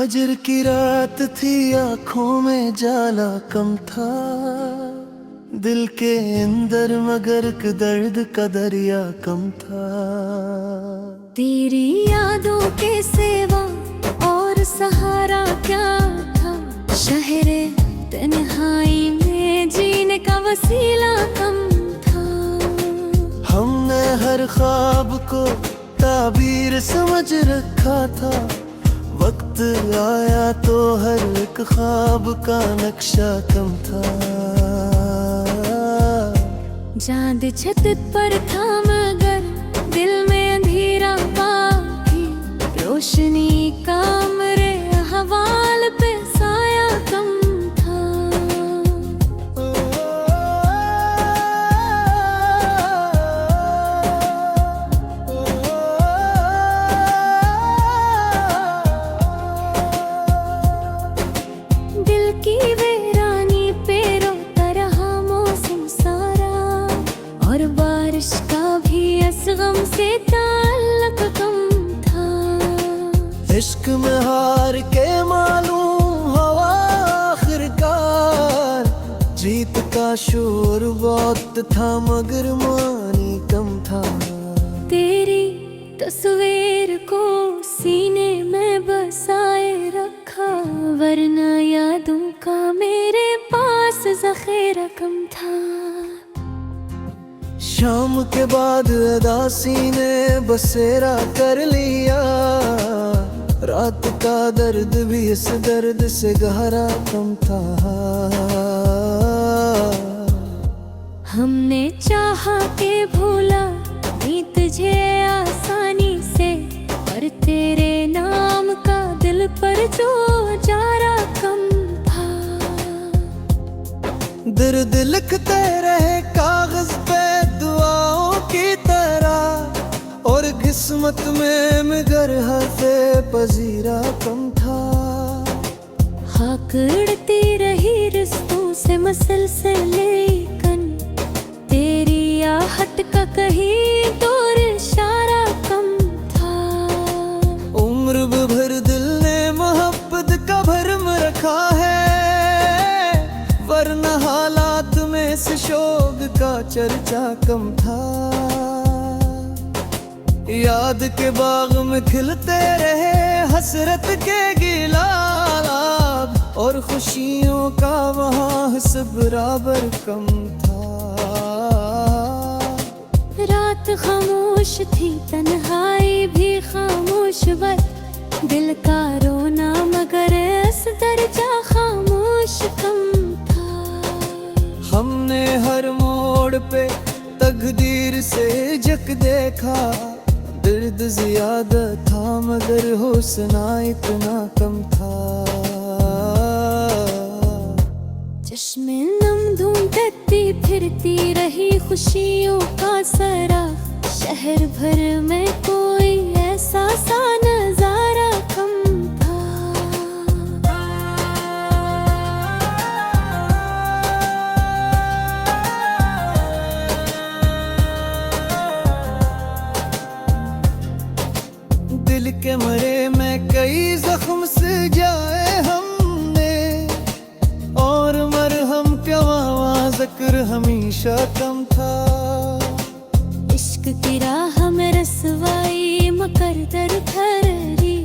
फजर की रात थी, आंखों में जाला कम था, दिल के अंदर मगर दर्द का दरिया कम था। तेरी यादों के सिवा और सहारा क्या था, शहरे तन्हाई में जीने का वसीला कम था। हमने हर ख्वाब को ताबीर समझ रखा था, वक्त आया तो हर एक ख्वाब का नक्शा कम था। चांद छत पर था मगर दिल में अंधेरा बाकी, रोशनी का मेरे अहवाल पे साया कम था। दिल की वीरानी पे रोता रहा मौसम सारा, और बारिश का भी इस गम से ताल्लुक कम था। इश्क में हार के मालूम हवा आखिरकार, जीत का शोर बहुत था मगर मानी कम था। तेरी तस्वीर को सीने में बसाए रखा, वरना यादों का मेरे पास ज़ख़ीरा कम था। शाम के बाद अदासी ने बसेरा कर लिया, रात का दर्द भी इस दर्द से गहरा कम था। हमने चाहा के भूला नहीं तुझे आसानी से, पर तेरे नाम का दिल पर जो जारा कम था। दर्द लिखते रहे कागज पे दुआओं की तरह, और किस्मत में मगर हर्फे पजीरा कम था। हाकड़ती रही रिश्तों से मसलसल, लेकिन तेरी आहट का कहीं दूर इशारा कम था। उम्र भर दिल ने मोहब्बत का भरम रखा है, वरना हालात में इस शोक का चर्चा कम था। याद के बाग में खिलते रहे हसरत के गिलाब, और खुशियों का वहाँ हिस्सा बराबर कम था। रात खामोश थी, तन्हाई भी खामोश, बस दिल का रोना मगर इस दर्जा खामोश कम था। हमने हर मोड़ पे तकदीर से जक देखा, दर्द ज्यादा था मगर हौसला इतना कम था। चश्मे नम ढूंढती फिरती रही खुशियों का सरा, शहर भर में कोई ऐसा सा नजारा कम था। दिल के मरे में कई जख्म से जाए हमने, और मरहम का वहाँ जिक्र हमेशा कम था। इश्क की राह में रसवाई मकर दर ठहरी,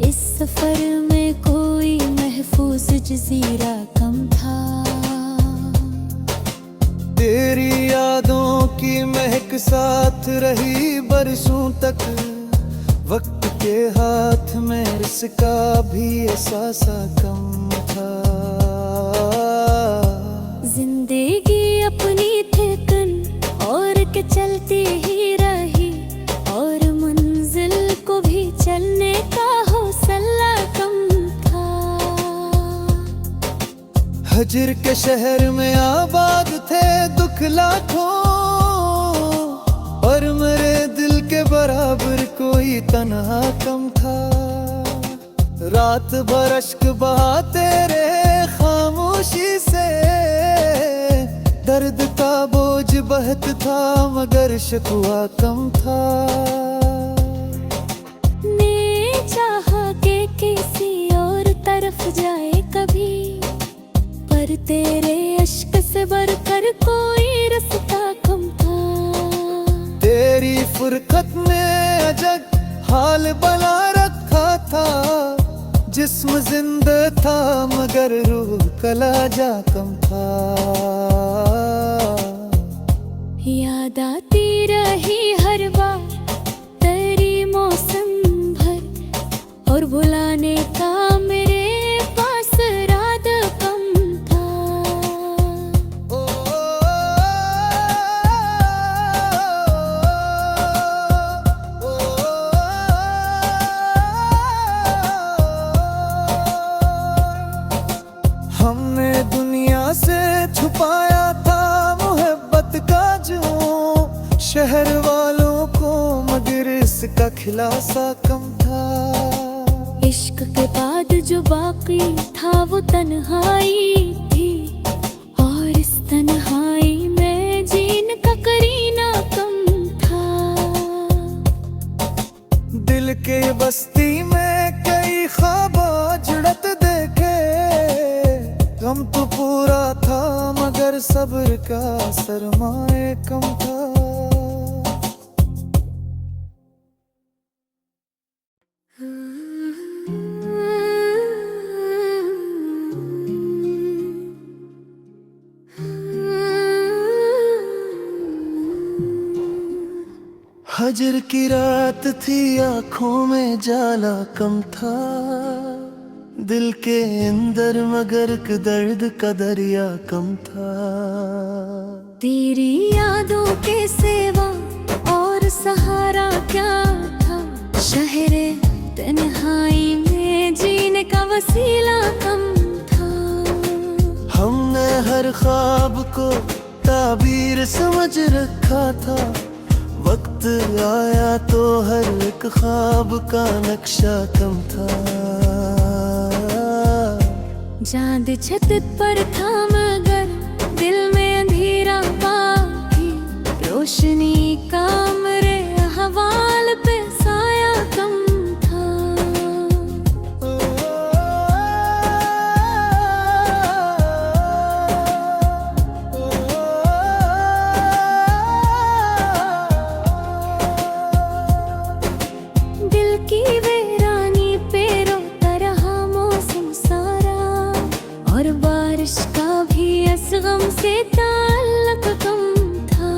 इस सफर में कोई महफूज जजीरा कम था। तेरी यादों की महक साथ रही बरसों तक, वक्त के हाथ में इसका भी एहसास कम था। जिंदगी अपनी थिकन और के चलती ही रही, और मंजिल को भी चलने का हौसला कम था। हजर के शहर में आबाद थे दुख लाखों, और मेरे दिल के बराबर कोई तन्हा कम था। रात भर अश्क बहाते रहे खामोशी से, दर्द का बोझ बहत था मगर शिकवा कम था। ने चाहा के किसी जाए कभी, पर तेरे अश्क से बढ़कर कोई रास्ता कम था। तेरी फुरकत ने अजब हाल बना रखा था, जिस्म जिंदा था मगर रूह कलाजा कम था। याद आती रही हर बार तेरी मौसम भर, और बुलाने का मेरे पास इरादा कम था। हमने दुनिया से छुपाया था मोहब्बत का जुनून, शहर वालों को मगर इसका खिलासा कम था। इश्क के बाद जो बाकी था वो तन्हाई थी, और इस तन्हाई में जीने का करीना कम था। दिल के बस्ती में कई ख्वाब जुड़त देखे, गम तो पूरा था मगर सब्र का सरमाए कम था। हजर की रात थी, आँखों में जाला कम था, दिल के अंदर मगर के दर्द का दरिया कम था। तेरी यादों के सिवा और सहारा क्या था, शहरे तन्हाई में जीने का वसीला कम था। हमने हर ख्वाब को ताबीर समझ रखा था, वक्त आया तो हर एक ख्वाब का नक्शा कम था। चांद छत पर था मगर दिल में अंधेरा बाकी, रोशनी का मेरे हवाल पे साया कम था। दिल की वीरानी पे रोता रहा मौसम सारा, और बारिश का भी इस गम से ताल्लुक कम था।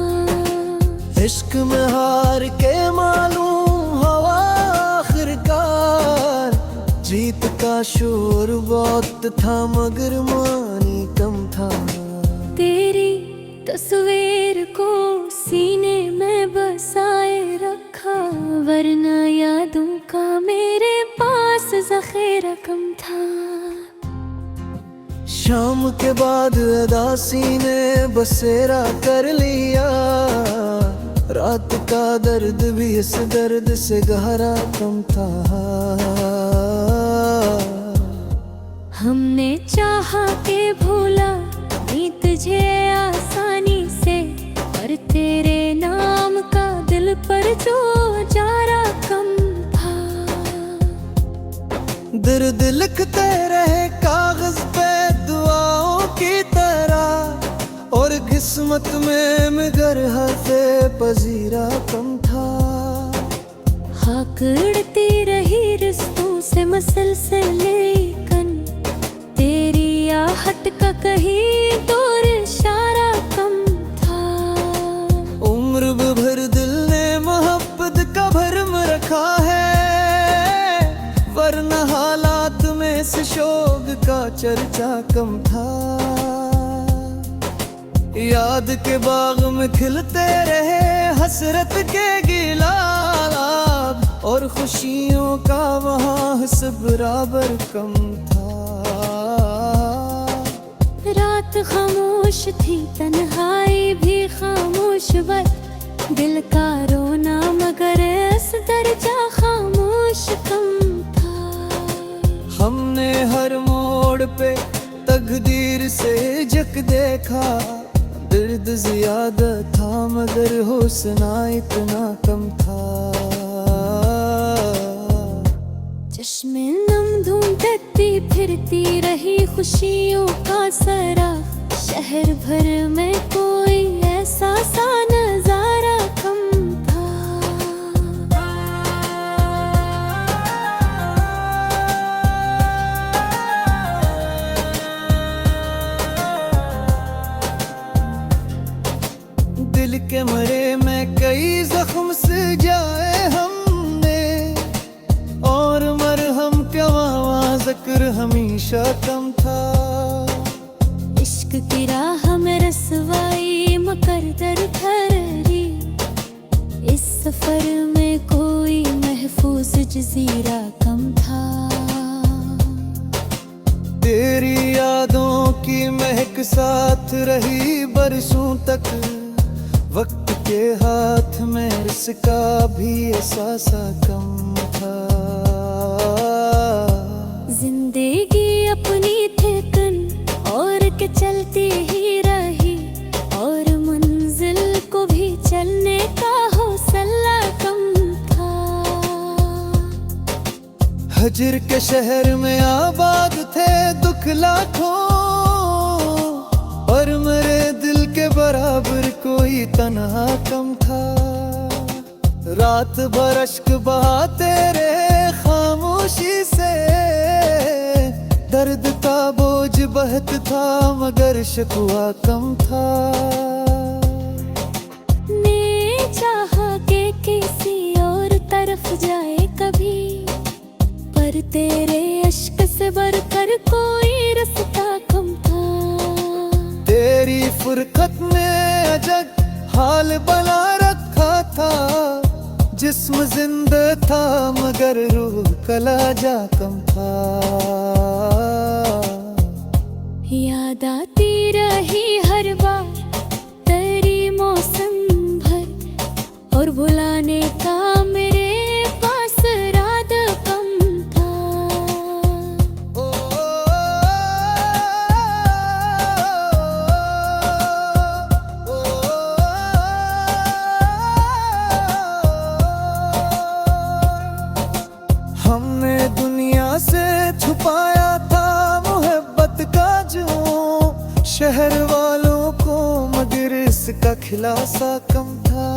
इश्क में हार के मालूम हवा आखिरकार, जीत का शोर बहुत था मगर मानी कम था। तेरी तस्वीर को सीने में बसाए रखा, वरना यादों का मेरे पास ज़ख़ीरा कम था। शाम के बाद अदासी ने बसेरा कर लिया, रात का दर्द भी इस दर्द से गहरा कम था। हमने चाहा के भूला नहीं तुझे आसानी से, पर तेरे नाम का दिल पर जो जारा कम था। दर्द लिखते रहे कागज पे दुआओं की तरह, और किस्मत में मगर हर्फे पजीरा कम था। हाकड़ती रही रिश्तों से मसलसल, लेकिन तेरी आहट का कहीं दूर इशारा कम था। उम्र भर दिल ने मोहब्बत का भरम रखा है, वरना हालात में इस शोक का चर्चा कम था। याद के बाग में खिलते रहे हसरत के गिलाब, और खुशियों का वहाँ हिस्सा बराबर कम था। रात खामोश थी, तन्हाई भी खामोश, बस दिल का रोना मगर इस दर्जा खामोश कम था। हमने हर मोड़ पे तकदीर से जक देखा, दर्द ज्यादा था मगर हुस्ना इतना कम था। चश्मे नम ढूंढती फिरती रही खुशियों का सरा, शहर भर में कोई ऐसा सा नजारा कम था। दिल के मरे में कई जख्म से जाए हमने, और मरहम का वहाँ जिक्र हमेशा कम था। इश्क की राह में रसवाई मुकद्दर ठहरी, इस सफर में कोई महफूज जजीरा कम था। तेरी यादों की महक साथ रही बरसों तक, वक्त के हाथ में इसका भी एहसासा कम था। जिंदगी अपनी ठेकन और के चलती ही रही, और मंजिल को भी चलने का हौसला कम था। हजर के शहर में आबाद थे दुख लाखों, और मेरे दिल के बराबर कोई तन्हा कम था। रात भर अश्क बहाते रहे खामोशी से, दर्द का बोझ बहत था मगर शिकवा कम था। ने चाहा के किसी और तरफ जाए कभी, पर तेरे अश्क से बढ़कर कोई रास्ता कम था। तेरी फुरकत ने अजब हाल बना रखा था, जिस्म जिंदा था मगर रूह कलाजा कम था। याद आती रही हर बार तेरी मौसम भर, और बुलाने का मेरे पास राद कम था। हमने दुनिया से छुपाया था मोहब्बत का जो, शहर वालों को मगर इसका खिलासा कम था।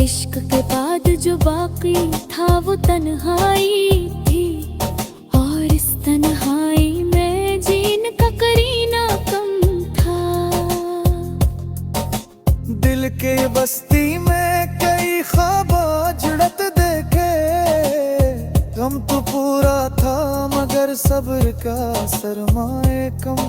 इश्क के बाद जो बाकी था वो तन्हाई थी, और इस तन्हाई में जीने का करीना कम था। दिल के बस्ती में कई ख्वाब जुड़त देखे, गम तो पूरा था मगर सब्र का सरमाए कम